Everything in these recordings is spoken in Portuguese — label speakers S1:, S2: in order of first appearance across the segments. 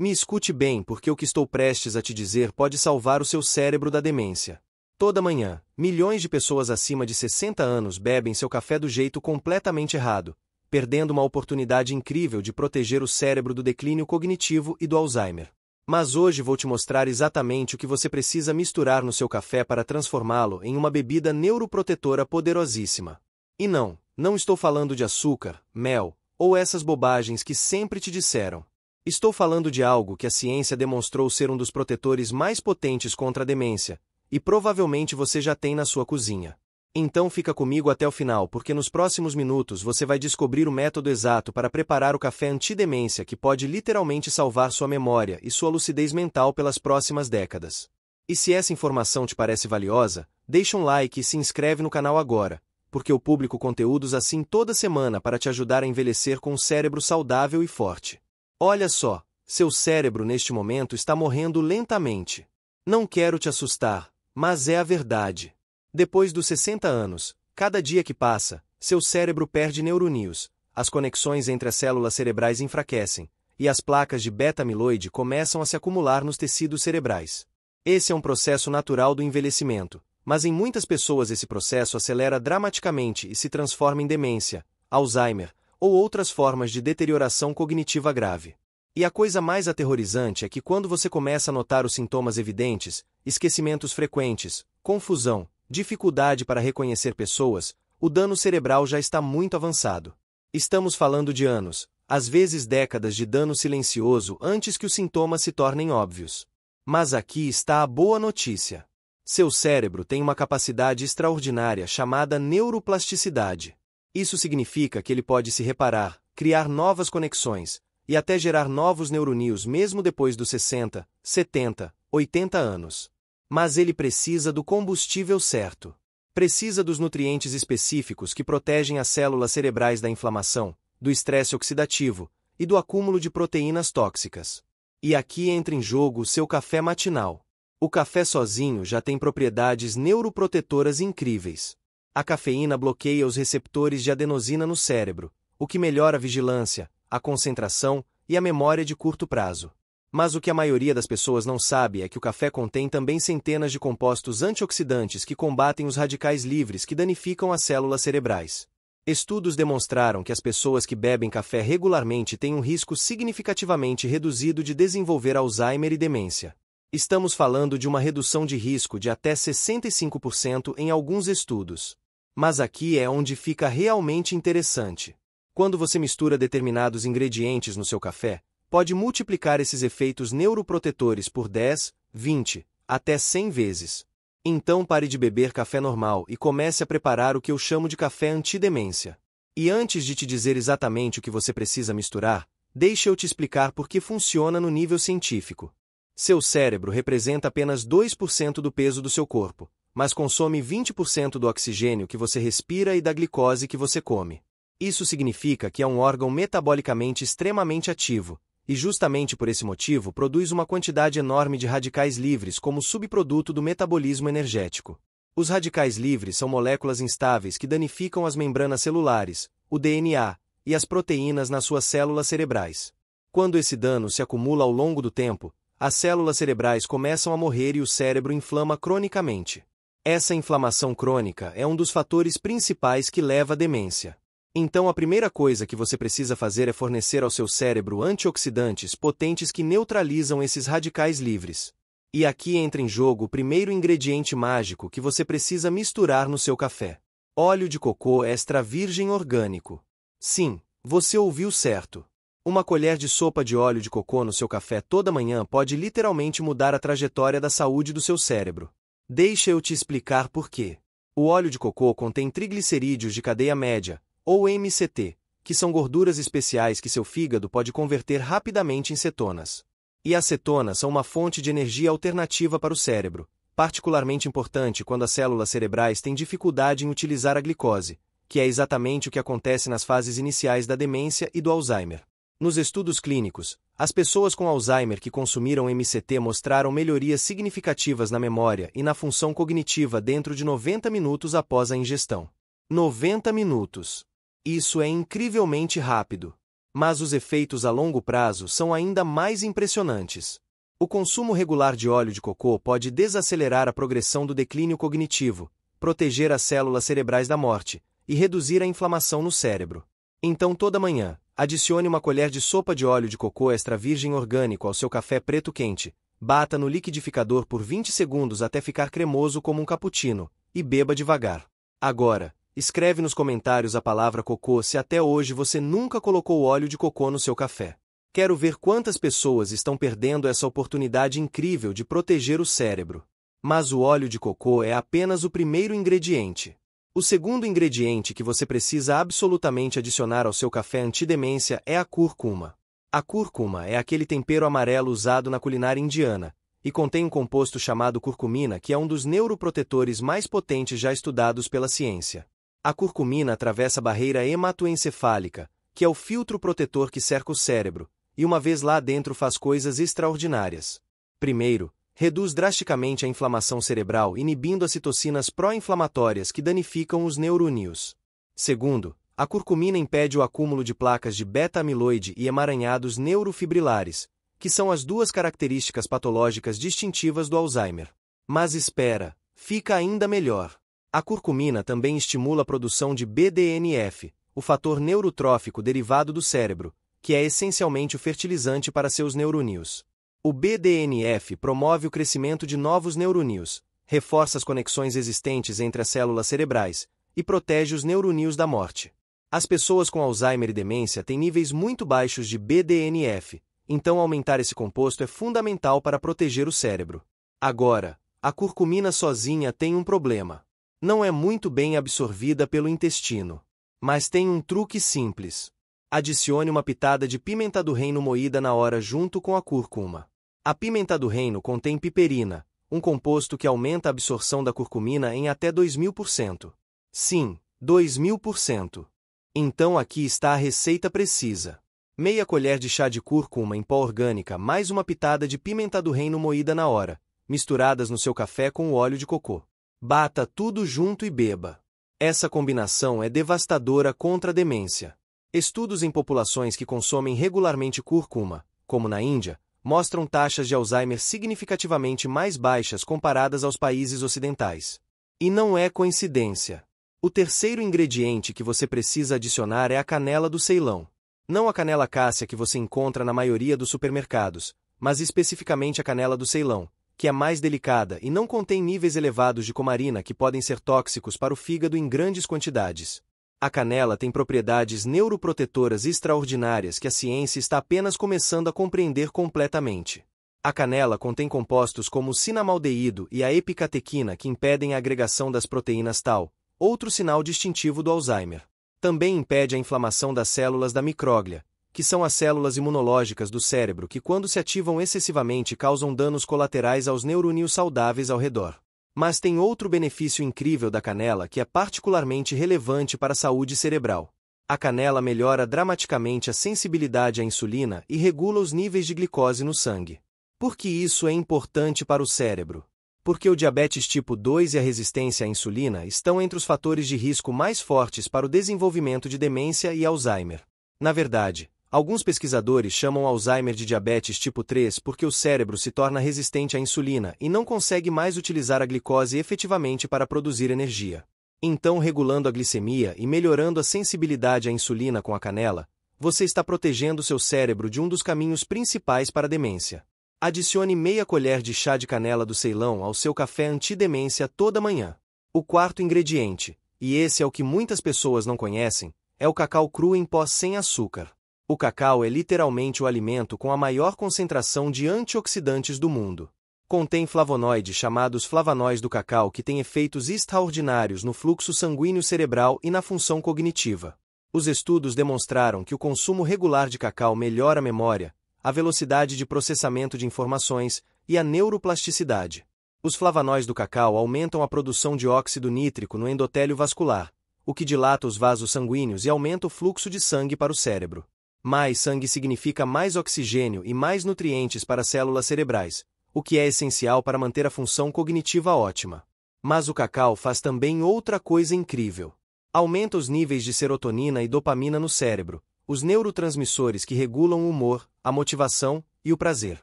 S1: Me escute bem, porque o que estou prestes a te dizer pode salvar o seu cérebro da demência. Toda manhã, milhões de pessoas acima de 60 anos bebem seu café do jeito completamente errado, perdendo uma oportunidade incrível de proteger o cérebro do declínio cognitivo e do Alzheimer. Mas hoje vou te mostrar exatamente o que você precisa misturar no seu café para transformá-lo em uma bebida neuroprotetora poderosíssima. E não estou falando de açúcar, mel, ou essas bobagens que sempre te disseram. Estou falando de algo que a ciência demonstrou ser um dos protetores mais potentes contra a demência, e provavelmente você já tem na sua cozinha. Então fica comigo até o final, porque nos próximos minutos você vai descobrir o método exato para preparar o café antidemência que pode literalmente salvar sua memória e sua lucidez mental pelas próximas décadas. E se essa informação te parece valiosa, deixa um like e se inscreve no canal agora, porque eu publico conteúdos assim toda semana para te ajudar a envelhecer com um cérebro saudável e forte. Olha só, seu cérebro neste momento está morrendo lentamente. Não quero te assustar, mas é a verdade. Depois dos 60 anos, cada dia que passa, seu cérebro perde neurônios, as conexões entre as células cerebrais enfraquecem, e as placas de beta-amiloide começam a se acumular nos tecidos cerebrais. Esse é um processo natural do envelhecimento, mas em muitas pessoas esse processo acelera dramaticamente e se transforma em demência, Alzheimer, ou outras formas de deterioração cognitiva grave. E a coisa mais aterrorizante é que quando você começa a notar os sintomas evidentes, esquecimentos frequentes, confusão, dificuldade para reconhecer pessoas, o dano cerebral já está muito avançado. Estamos falando de anos, às vezes décadas de dano silencioso antes que os sintomas se tornem óbvios. Mas aqui está a boa notícia. Seu cérebro tem uma capacidade extraordinária chamada neuroplasticidade. Isso significa que ele pode se reparar, criar novas conexões, e até gerar novos neurônios mesmo depois dos 60, 70, 80 anos. Mas ele precisa do combustível certo. Precisa dos nutrientes específicos que protegem as células cerebrais da inflamação, do estresse oxidativo e do acúmulo de proteínas tóxicas. E aqui entra em jogo o seu café matinal. O café sozinho já tem propriedades neuroprotetoras incríveis. A cafeína bloqueia os receptores de adenosina no cérebro, o que melhora a vigilância, a concentração e a memória de curto prazo. Mas o que a maioria das pessoas não sabe é que o café contém também centenas de compostos antioxidantes que combatem os radicais livres que danificam as células cerebrais. Estudos demonstraram que as pessoas que bebem café regularmente têm um risco significativamente reduzido de desenvolver Alzheimer e demência. Estamos falando de uma redução de risco de até 65% em alguns estudos. Mas aqui é onde fica realmente interessante. Quando você mistura determinados ingredientes no seu café, pode multiplicar esses efeitos neuroprotetores por 10, 20, até 100 vezes. Então pare de beber café normal e comece a preparar o que eu chamo de café antidemência. E antes de te dizer exatamente o que você precisa misturar, deixa eu te explicar por que funciona no nível científico. Seu cérebro representa apenas 2% do peso do seu corpo, mas consome 20% do oxigênio que você respira e da glicose que você come. Isso significa que é um órgão metabolicamente extremamente ativo, e justamente por esse motivo produz uma quantidade enorme de radicais livres como subproduto do metabolismo energético. Os radicais livres são moléculas instáveis que danificam as membranas celulares, o DNA, e as proteínas nas suas células cerebrais. Quando esse dano se acumula ao longo do tempo, as células cerebrais começam a morrer e o cérebro inflama cronicamente. Essa inflamação crônica é um dos fatores principais que leva à demência. Então a primeira coisa que você precisa fazer é fornecer ao seu cérebro antioxidantes potentes que neutralizam esses radicais livres. E aqui entra em jogo o primeiro ingrediente mágico que você precisa misturar no seu café. Óleo de cocô extra virgem orgânico. Sim, você ouviu certo. Uma colher de sopa de óleo de cocô no seu café toda manhã pode literalmente mudar a trajetória da saúde do seu cérebro. Deixa eu te explicar por quê. O óleo de cocô contém triglicerídeos de cadeia média, ou MCT, que são gorduras especiais que seu fígado pode converter rapidamente em cetonas. E as cetonas são uma fonte de energia alternativa para o cérebro, particularmente importante quando as células cerebrais têm dificuldade em utilizar a glicose, que é exatamente o que acontece nas fases iniciais da demência e do Alzheimer. Nos estudos clínicos, as pessoas com Alzheimer que consumiram MCT mostraram melhorias significativas na memória e na função cognitiva dentro de 90 minutos após a ingestão. 90 minutos. Isso é incrivelmente rápido. Mas os efeitos a longo prazo são ainda mais impressionantes. O consumo regular de óleo de cocô pode desacelerar a progressão do declínio cognitivo, proteger as células cerebrais da morte e reduzir a inflamação no cérebro. Então, toda manhã, adicione uma colher de sopa de óleo de cocô extra virgem orgânico ao seu café preto quente, bata no liquidificador por 20 segundos até ficar cremoso como um cappuccino, e beba devagar. Agora, escreve nos comentários a palavra cocô se até hoje você nunca colocou óleo de cocô no seu café. Quero ver quantas pessoas estão perdendo essa oportunidade incrível de proteger o cérebro. Mas o óleo de cocô é apenas o primeiro ingrediente. O segundo ingrediente que você precisa absolutamente adicionar ao seu café antidemência é a cúrcuma. A cúrcuma é aquele tempero amarelo usado na culinária indiana, e contém um composto chamado curcumina que é um dos neuroprotetores mais potentes já estudados pela ciência. A curcumina atravessa a barreira hematoencefálica, que é o filtro protetor que cerca o cérebro, e uma vez lá dentro faz coisas extraordinárias. Primeiro, reduz drasticamente a inflamação cerebral inibindo as citocinas pró-inflamatórias que danificam os neurônios. Segundo, a curcumina impede o acúmulo de placas de beta-amiloide e emaranhados neurofibrilares, que são as duas características patológicas distintivas do Alzheimer. Mas espera, fica ainda melhor. A curcumina também estimula a produção de BDNF, o fator neurotrófico derivado do cérebro, que é essencialmente o fertilizante para seus neurônios. O BDNF promove o crescimento de novos neurônios, reforça as conexões existentes entre as células cerebrais e protege os neurônios da morte. As pessoas com Alzheimer e demência têm níveis muito baixos de BDNF, então aumentar esse composto é fundamental para proteger o cérebro. Agora, a curcumina sozinha tem um problema. Não é muito bem absorvida pelo intestino. Mas tem um truque simples. Adicione uma pitada de pimenta do reino moída na hora junto com a cúrcuma. A pimenta do reino contém piperina, um composto que aumenta a absorção da curcumina em até 2000%. Sim, 2000%. Então aqui está a receita precisa. Meia colher de chá de cúrcuma em pó orgânica mais uma pitada de pimenta do reino moída na hora, misturadas no seu café com o óleo de cocô. Bata tudo junto e beba. Essa combinação é devastadora contra a demência. Estudos em populações que consomem regularmente cúrcuma, como na Índia, mostram taxas de Alzheimer significativamente mais baixas comparadas aos países ocidentais. E não é coincidência. O terceiro ingrediente que você precisa adicionar é a canela do Ceilão. Não a canela cássia que você encontra na maioria dos supermercados, mas especificamente a canela do Ceilão, que é mais delicada e não contém níveis elevados de cumarina que podem ser tóxicos para o fígado em grandes quantidades. A canela tem propriedades neuroprotetoras extraordinárias que a ciência está apenas começando a compreender completamente. A canela contém compostos como o cinamaldeído e a epicatequina que impedem a agregação das proteínas tau, outro sinal distintivo do Alzheimer. Também impede a inflamação das células da micróglia, que são as células imunológicas do cérebro que quando se ativam excessivamente causam danos colaterais aos neurônios saudáveis ao redor. Mas tem outro benefício incrível da canela que é particularmente relevante para a saúde cerebral. A canela melhora dramaticamente a sensibilidade à insulina e regula os níveis de glicose no sangue. Por que isso é importante para o cérebro? Porque o diabetes tipo 2 e a resistência à insulina estão entre os fatores de risco mais fortes para o desenvolvimento de demência e Alzheimer. Na verdade, alguns pesquisadores chamam Alzheimer de diabetes tipo 3 porque o cérebro se torna resistente à insulina e não consegue mais utilizar a glicose efetivamente para produzir energia. Então, regulando a glicemia e melhorando a sensibilidade à insulina com a canela, você está protegendo seu cérebro de um dos caminhos principais para a demência. Adicione meia colher de chá de canela do Ceilão ao seu café antidemência toda manhã. O quarto ingrediente, e esse é o que muitas pessoas não conhecem, é o cacau cru em pó sem açúcar. O cacau é literalmente o alimento com a maior concentração de antioxidantes do mundo. Contém flavonoides chamados flavonóis do cacau que têm efeitos extraordinários no fluxo sanguíneo cerebral e na função cognitiva. Os estudos demonstraram que o consumo regular de cacau melhora a memória, a velocidade de processamento de informações e a neuroplasticidade. Os flavonóis do cacau aumentam a produção de óxido nítrico no endotélio vascular, o que dilata os vasos sanguíneos e aumenta o fluxo de sangue para o cérebro. Mais sangue significa mais oxigênio e mais nutrientes para as células cerebrais, o que é essencial para manter a função cognitiva ótima. Mas o cacau faz também outra coisa incrível. Aumenta os níveis de serotonina e dopamina no cérebro, os neurotransmissores que regulam o humor, a motivação e o prazer.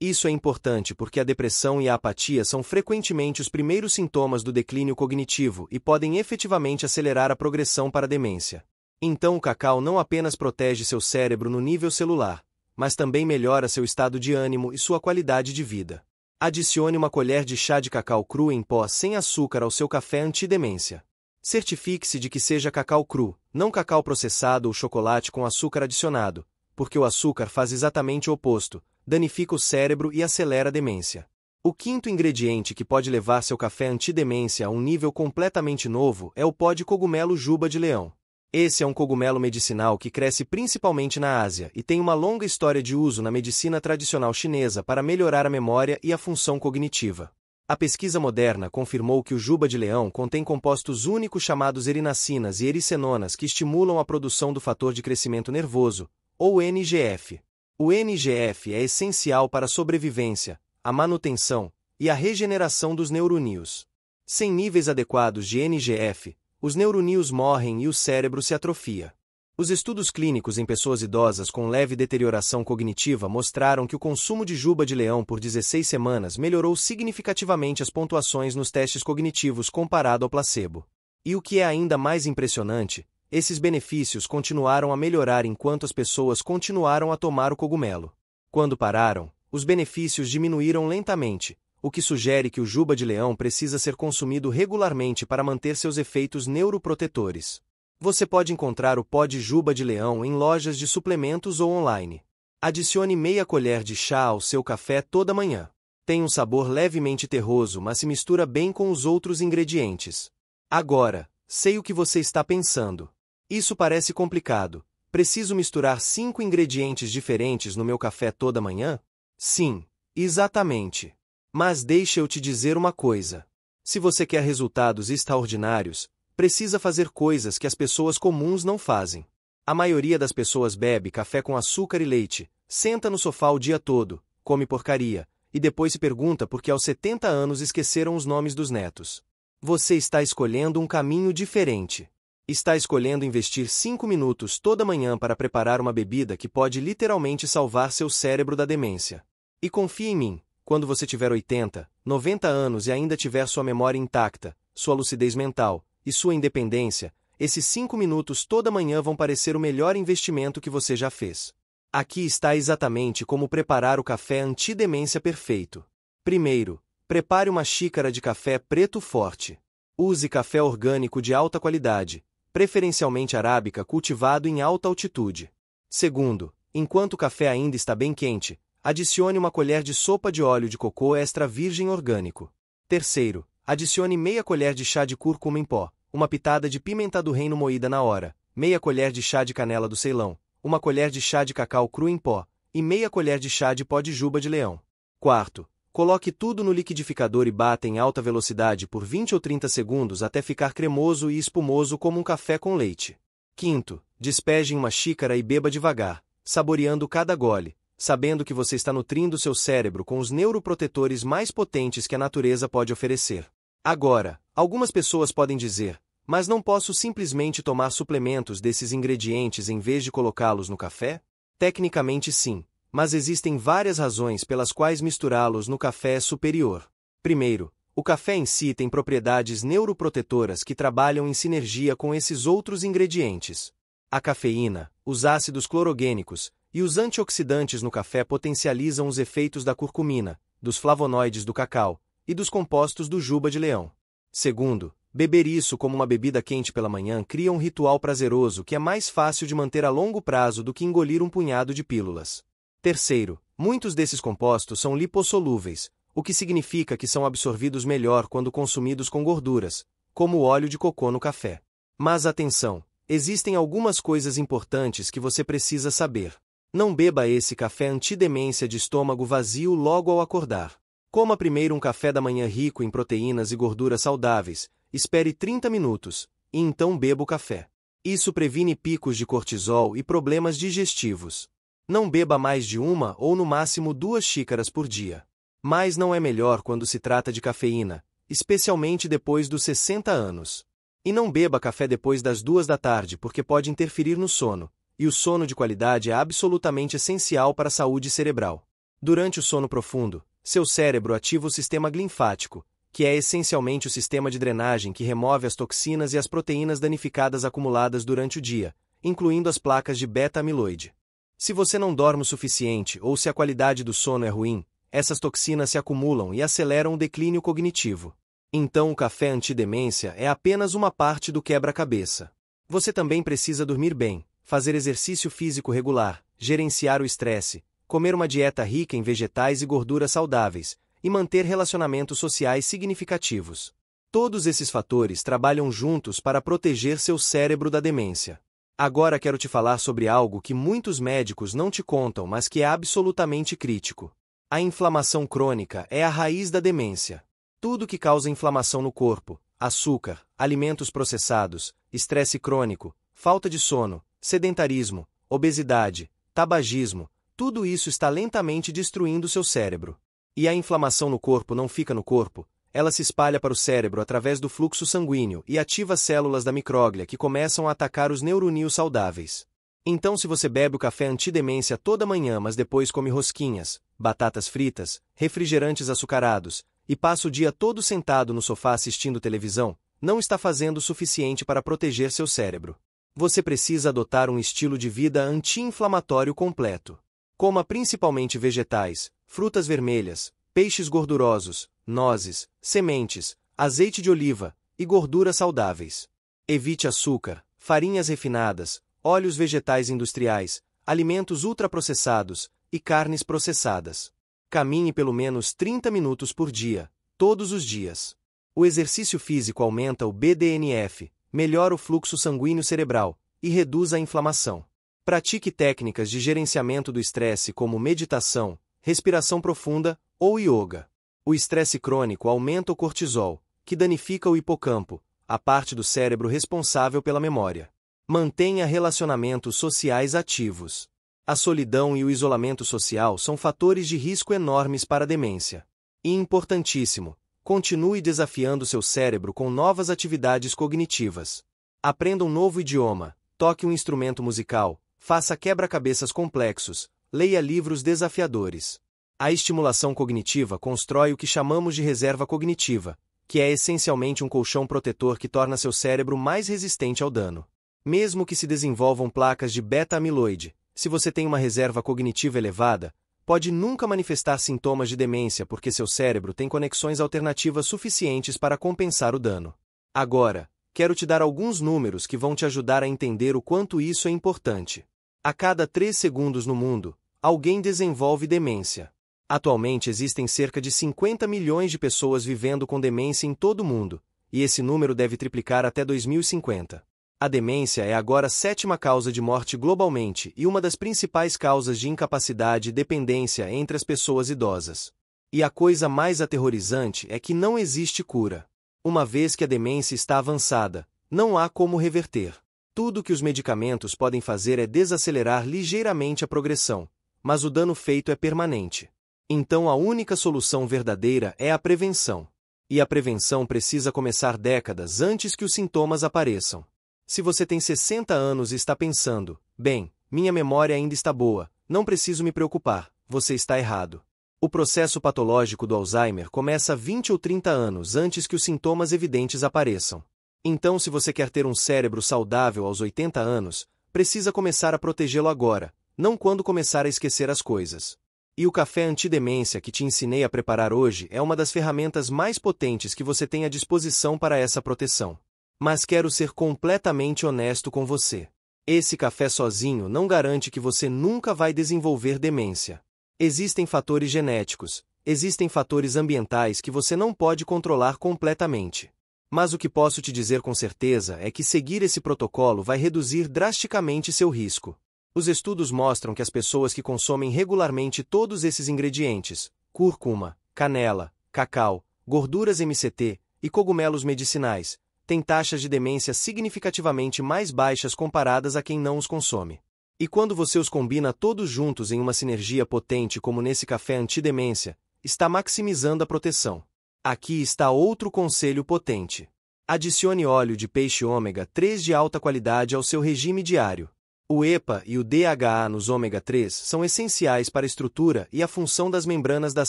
S1: Isso é importante porque a depressão e a apatia são frequentemente os primeiros sintomas do declínio cognitivo e podem efetivamente acelerar a progressão para a demência. Então o cacau não apenas protege seu cérebro no nível celular, mas também melhora seu estado de ânimo e sua qualidade de vida. Adicione uma colher de chá de cacau cru em pó sem açúcar ao seu café antidemência. Certifique-se de que seja cacau cru, não cacau processado ou chocolate com açúcar adicionado, porque o açúcar faz exatamente o oposto, danifica o cérebro e acelera a demência. O quinto ingrediente que pode levar seu café antidemência a um nível completamente novo é o pó de cogumelo juba de leão. Esse é um cogumelo medicinal que cresce principalmente na Ásia e tem uma longa história de uso na medicina tradicional chinesa para melhorar a memória e a função cognitiva. A pesquisa moderna confirmou que o juba de leão contém compostos únicos chamados erinacinas e ericenonas que estimulam a produção do fator de crescimento nervoso, ou NGF. O NGF é essencial para a sobrevivência, a manutenção e a regeneração dos neurônios. Sem níveis adequados de NGF, os neurônios morrem e o cérebro se atrofia. Os estudos clínicos em pessoas idosas com leve deterioração cognitiva mostraram que o consumo de juba de leão por 16 semanas melhorou significativamente as pontuações nos testes cognitivos comparado ao placebo. E o que é ainda mais impressionante, esses benefícios continuaram a melhorar enquanto as pessoas continuaram a tomar o cogumelo. Quando pararam, os benefícios diminuíram lentamente, o que sugere que o juba de leão precisa ser consumido regularmente para manter seus efeitos neuroprotetores. Você pode encontrar o pó de juba de leão em lojas de suplementos ou online. Adicione meia colher de chá ao seu café toda manhã. Tem um sabor levemente terroso, mas se mistura bem com os outros ingredientes. Agora, sei o que você está pensando. Isso parece complicado. Preciso misturar 5 ingredientes diferentes no meu café toda manhã? Sim, exatamente. Mas deixa eu te dizer uma coisa. Se você quer resultados extraordinários, precisa fazer coisas que as pessoas comuns não fazem. A maioria das pessoas bebe café com açúcar e leite, senta no sofá o dia todo, come porcaria, e depois se pergunta por que aos 70 anos esqueceram os nomes dos netos. Você está escolhendo um caminho diferente. Está escolhendo investir 5 minutos toda manhã para preparar uma bebida que pode literalmente salvar seu cérebro da demência. E confie em mim, quando você tiver 80, 90 anos e ainda tiver sua memória intacta, sua lucidez mental e sua independência, esses 5 minutos toda manhã vão parecer o melhor investimento que você já fez. Aqui está exatamente como preparar o café antidemência perfeito. Primeiro, prepare uma xícara de café preto forte. Use café orgânico de alta qualidade, preferencialmente arábica cultivado em alta altitude. Segundo, enquanto o café ainda está bem quente, adicione uma colher de sopa de óleo de cocô extra virgem orgânico. Terceiro, adicione meia colher de chá de cúrcuma em pó, uma pitada de pimenta do reino moída na hora, meia colher de chá de canela do Ceilão, uma colher de chá de cacau cru em pó, e meia colher de chá de pó de juba de leão. Quarto, coloque tudo no liquidificador e bata em alta velocidade por 20 ou 30 segundos até ficar cremoso e espumoso como um café com leite. Quinto, despeje em uma xícara e beba devagar, saboreando cada gole, sabendo que você está nutrindo seu cérebro com os neuroprotetores mais potentes que a natureza pode oferecer. Agora, algumas pessoas podem dizer, mas não posso simplesmente tomar suplementos desses ingredientes em vez de colocá-los no café? Tecnicamente sim, mas existem várias razões pelas quais misturá-los no café é superior. Primeiro, o café em si tem propriedades neuroprotetoras que trabalham em sinergia com esses outros ingredientes. A cafeína, os ácidos clorogênicos e os antioxidantes no café potencializam os efeitos da curcumina, dos flavonoides do cacau e dos compostos do juba de leão. Segundo, beber isso como uma bebida quente pela manhã cria um ritual prazeroso que é mais fácil de manter a longo prazo do que engolir um punhado de pílulas. Terceiro, muitos desses compostos são lipossolúveis, o que significa que são absorvidos melhor quando consumidos com gorduras, como o óleo de cocô no café. Mas atenção, existem algumas coisas importantes que você precisa saber. Não beba esse café antidemência de estômago vazio logo ao acordar. Coma primeiro um café da manhã rico em proteínas e gorduras saudáveis, espere 30 minutos, e então beba o café. Isso previne picos de cortisol e problemas digestivos. Não beba mais de 1 ou no máximo 2 xícaras por dia. Mas não é melhor quando se trata de cafeína, especialmente depois dos 60 anos. E não beba café depois das 2 da tarde porque pode interferir no sono, e o sono de qualidade é absolutamente essencial para a saúde cerebral. Durante o sono profundo, seu cérebro ativa o sistema linfático, que é essencialmente o sistema de drenagem que remove as toxinas e as proteínas danificadas acumuladas durante o dia, incluindo as placas de beta-amiloide. Se você não dorme o suficiente ou se a qualidade do sono é ruim, essas toxinas se acumulam e aceleram o declínio cognitivo. Então o café antidemência é apenas uma parte do quebra-cabeça. Você também precisa dormir bem, fazer exercício físico regular, gerenciar o estresse, comer uma dieta rica em vegetais e gorduras saudáveis, e manter relacionamentos sociais significativos. Todos esses fatores trabalham juntos para proteger seu cérebro da demência. Agora quero te falar sobre algo que muitos médicos não te contam, mas que é absolutamente crítico. A inflamação crônica é a raiz da demência. Tudo que causa inflamação no corpo, açúcar, alimentos processados, estresse crônico, falta de sono, sedentarismo, obesidade, tabagismo, tudo isso está lentamente destruindo seu cérebro. E a inflamação no corpo não fica no corpo, ela se espalha para o cérebro através do fluxo sanguíneo e ativa células da micróglia que começam a atacar os neurônios saudáveis. Então, se você bebe o café antidemência toda manhã, mas depois come rosquinhas, batatas fritas, refrigerantes açucarados, e passa o dia todo sentado no sofá assistindo televisão, não está fazendo o suficiente para proteger seu cérebro. Você precisa adotar um estilo de vida anti-inflamatório completo. Coma principalmente vegetais, frutas vermelhas, peixes gordurosos, nozes, sementes, azeite de oliva e gorduras saudáveis. Evite açúcar, farinhas refinadas, óleos vegetais industriais, alimentos ultraprocessados e carnes processadas. Caminhe pelo menos 30 minutos por dia, todos os dias. O exercício físico aumenta o BDNF, melhora o fluxo sanguíneo cerebral e reduz a inflamação. Pratique técnicas de gerenciamento do estresse como meditação, respiração profunda ou yoga. O estresse crônico aumenta o cortisol, que danifica o hipocampo, a parte do cérebro responsável pela memória. Mantenha relacionamentos sociais ativos. A solidão e o isolamento social são fatores de risco enormes para a demência. E importantíssimo, continue desafiando seu cérebro com novas atividades cognitivas. Aprenda um novo idioma, toque um instrumento musical, faça quebra-cabeças complexos, leia livros desafiadores. A estimulação cognitiva constrói o que chamamos de reserva cognitiva, que é essencialmente um colchão protetor que torna seu cérebro mais resistente ao dano. Mesmo que se desenvolvam placas de beta-amiloide, se você tem uma reserva cognitiva elevada, pode nunca manifestar sintomas de demência porque seu cérebro tem conexões alternativas suficientes para compensar o dano. Agora, quero te dar alguns números que vão te ajudar a entender o quanto isso é importante. A cada 3 segundos no mundo, alguém desenvolve demência. Atualmente existem cerca de 50 milhões de pessoas vivendo com demência em todo o mundo, e esse número deve triplicar até 2050. A demência é agora a 7ª causa de morte globalmente e uma das principais causas de incapacidade e dependência entre as pessoas idosas. E a coisa mais aterrorizante é que não existe cura. Uma vez que a demência está avançada, não há como reverter. Tudo que os medicamentos podem fazer é desacelerar ligeiramente a progressão, mas o dano feito é permanente. Então a única solução verdadeira é a prevenção. E a prevenção precisa começar décadas antes que os sintomas apareçam. Se você tem 60 anos e está pensando, bem, minha memória ainda está boa, não preciso me preocupar, você está errado. O processo patológico do Alzheimer começa 20 ou 30 anos antes que os sintomas evidentes apareçam. Então, se você quer ter um cérebro saudável aos 80 anos, precisa começar a protegê-lo agora, não quando começar a esquecer as coisas. E o café antidemência que te ensinei a preparar hoje é uma das ferramentas mais potentes que você tem à disposição para essa proteção. Mas quero ser completamente honesto com você. Esse café sozinho não garante que você nunca vai desenvolver demência. Existem fatores genéticos, existem fatores ambientais que você não pode controlar completamente. Mas o que posso te dizer com certeza é que seguir esse protocolo vai reduzir drasticamente seu risco. Os estudos mostram que as pessoas que consomem regularmente todos esses ingredientes, cúrcuma, canela, cacau, gorduras MCT e cogumelos medicinais, têm taxas de demência significativamente mais baixas comparadas a quem não os consome. E quando você os combina todos juntos em uma sinergia potente como nesse café antidemência, está maximizando a proteção. Aqui está outro conselho potente. Adicione óleo de peixe ômega 3 de alta qualidade ao seu regime diário. O EPA e o DHA nos ômega 3 são essenciais para a estrutura e a função das membranas das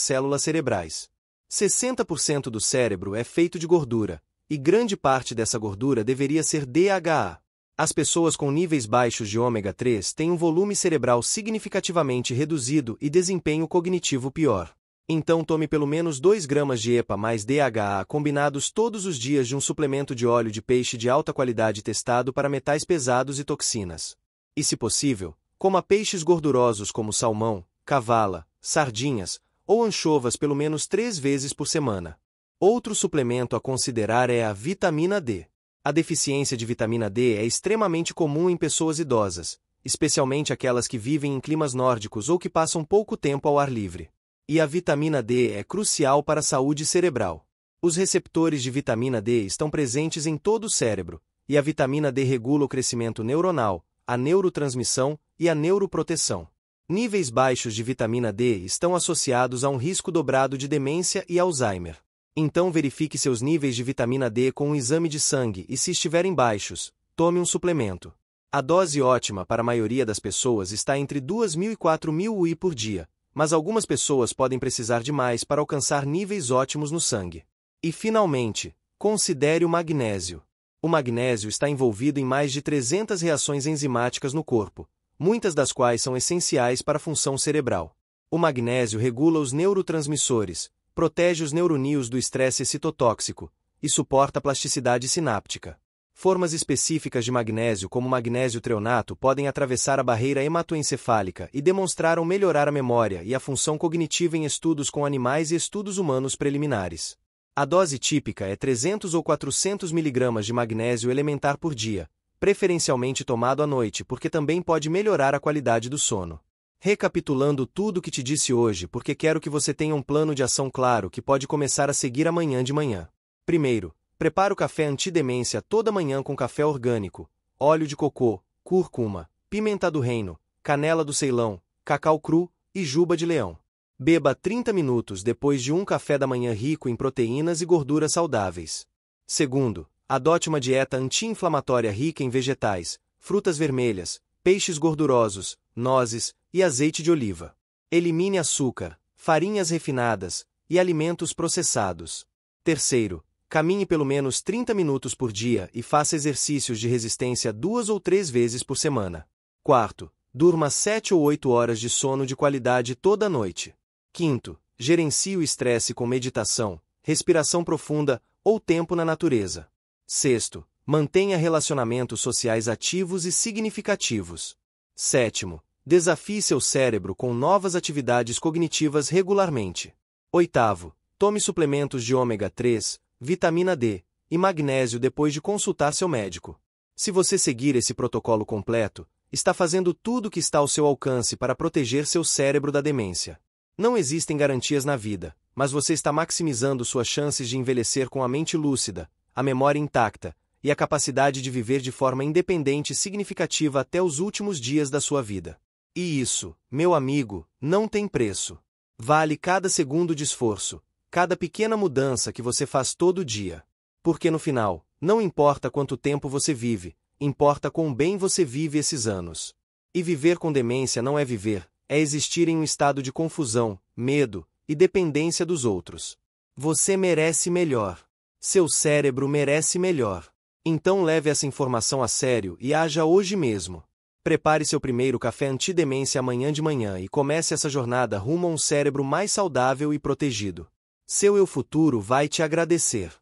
S1: células cerebrais. 60% do cérebro é feito de gordura, e grande parte dessa gordura deveria ser DHA. As pessoas com níveis baixos de ômega 3 têm um volume cerebral significativamente reduzido e desempenho cognitivo pior. Então tome pelo menos 2 gramas de EPA mais DHA combinados todos os dias de um suplemento de óleo de peixe de alta qualidade testado para metais pesados e toxinas. E se possível, coma peixes gordurosos como salmão, cavala, sardinhas ou anchovas pelo menos 3 vezes por semana. Outro suplemento a considerar é a vitamina D. A deficiência de vitamina D é extremamente comum em pessoas idosas, especialmente aquelas que vivem em climas nórdicos ou que passam pouco tempo ao ar livre. E a vitamina D é crucial para a saúde cerebral. Os receptores de vitamina D estão presentes em todo o cérebro, e a vitamina D regula o crescimento neuronal, a neurotransmissão e a neuroproteção. Níveis baixos de vitamina D estão associados a um risco dobrado de demência e Alzheimer. Então verifique seus níveis de vitamina D com um exame de sangue e, se estiverem baixos, tome um suplemento. A dose ótima para a maioria das pessoas está entre 2.000 e 4.000 UI por dia, mas algumas pessoas podem precisar de mais para alcançar níveis ótimos no sangue. E, finalmente, considere o magnésio. O magnésio está envolvido em mais de 300 reações enzimáticas no corpo, muitas das quais são essenciais para a função cerebral. O magnésio regula os neurotransmissores, protege os neuroníons do estresse citotóxico e suporta a plasticidade sináptica. Formas específicas de magnésio, como magnésio treonato, podem atravessar a barreira hematoencefálica e demonstraram melhorar a memória e a função cognitiva em estudos com animais e estudos humanos preliminares. A dose típica é 300 ou 400 mg de magnésio elementar por dia, preferencialmente tomado à noite, porque também pode melhorar a qualidade do sono. Recapitulando tudo o que te disse hoje, porque quero que você tenha um plano de ação claro que pode começar a seguir amanhã de manhã. Primeiro, prepara o café antidemência toda manhã com café orgânico, óleo de cocô, cúrcuma, pimenta do reino, canela do Ceilão, cacau cru e juba de leão. Beba 30 minutos depois de um café da manhã rico em proteínas e gorduras saudáveis. Segundo, adote uma dieta anti-inflamatória rica em vegetais, frutas vermelhas, peixes gordurosos, nozes e azeite de oliva. Elimine açúcar, farinhas refinadas e alimentos processados. Terceiro, caminhe pelo menos 30 minutos por dia e faça exercícios de resistência 2 ou 3 vezes por semana. Quarto, durma 7 ou 8 horas de sono de qualidade toda noite. Quinto, gerencie o estresse com meditação, respiração profunda ou tempo na natureza. Sexto, mantenha relacionamentos sociais ativos e significativos. Sétimo, desafie seu cérebro com novas atividades cognitivas regularmente. Oitavo, tome suplementos de ômega 3, vitamina D e magnésio depois de consultar seu médico. Se você seguir esse protocolo completo, está fazendo tudo o que está ao seu alcance para proteger seu cérebro da demência. Não existem garantias na vida, mas você está maximizando suas chances de envelhecer com a mente lúcida, a memória intacta e a capacidade de viver de forma independente e significativa até os últimos dias da sua vida. E isso, meu amigo, não tem preço. Vale cada segundo de esforço, cada pequena mudança que você faz todo dia. Porque no final, não importa quanto tempo você vive, importa quão bem você vive esses anos. E viver com demência não é viver, é existir em um estado de confusão, medo e dependência dos outros. Você merece melhor. Seu cérebro merece melhor. Então leve essa informação a sério e haja hoje mesmo. Prepare seu primeiro café antidemência amanhã de manhã e comece essa jornada rumo a um cérebro mais saudável e protegido. Seu eu futuro vai te agradecer.